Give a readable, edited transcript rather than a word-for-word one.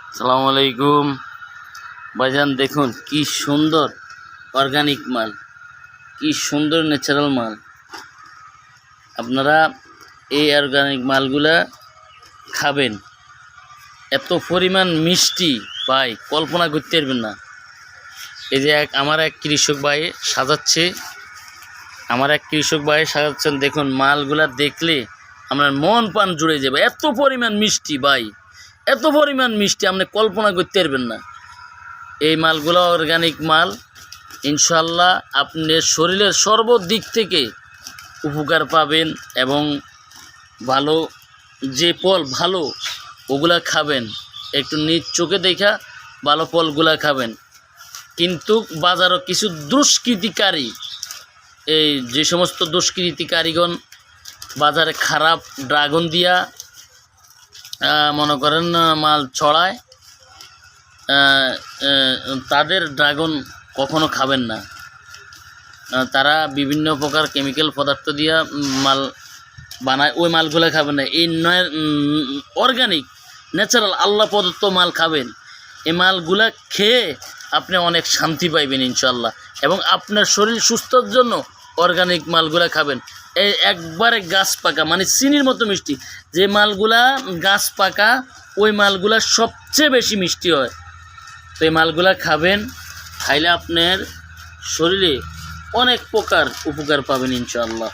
আসসালামু আলাইকুম ভাইজান, দেখুন কি সুন্দর অর্গানিক মাল, কি সুন্দর ন্যাচারাল মাল। আপনারা এই অর্গানিক মালগুলা খাবেন, এত পরিমাণ মিষ্টি ভাই কল্পনা করতে পারবেন না। এই যে আমার এক কৃষক ভাই সাজাচ্ছেন, দেখুন মালগুলা দেখলে আপনার মন প্রাণ জুড়ে যাবে। এত পরিমাণ মিষ্টি ভাই, এত পরিমাণ মিষ্টি আপনি কল্পনা করতে পারবেন না। এই মালগুলো অর্গানিক মাল, ইনশাল্লাহ আপনার শরীরের সর্বদিক থেকে উপকার পাবেন এবং ভালো যে ফল ভালো ওগুলা খাবেন, একটু নিজ চোখে দেখা ভালো ফলগুলা খাবেন। কিন্তু বাজারও কিছু দুষ্কৃতিকারী, এই যে সমস্ত দুষ্কৃতিকারীগণ বাজারে খারাপ ড্রাগন দিয়া মনে করেন মাল ছড়ায়, তাদের ড্রাগন কখনো খাবেন না। তারা বিভিন্ন প্রকার কেমিক্যাল পদার্থ দিয়া মাল বানায়, ওই মালগুলো খাবেন না। এই অর্গানিক ন্যাচারাল আল্লাহ প্রদত্ত মাল খাবেন। এই মালগুলা খেয়ে আপনি অনেক শান্তি পাইবেন ইনশাল্লাহ, এবং আপনার শরীর সুস্থর জন্য অর্গানিক মালগুলা খাবেন। এই একবারে গাছ পাকা, মানে চিনির মতো মিষ্টি যে মালগুলা গাছ পাকা, ওই মালগুলা সবচেয়ে বেশি মিষ্টি হয়। তো এই মালগুলা খাবেন, খাইলে আপনার শরীরে অনেক প্রকার উপকার পাবেন ইনশাআল্লাহ।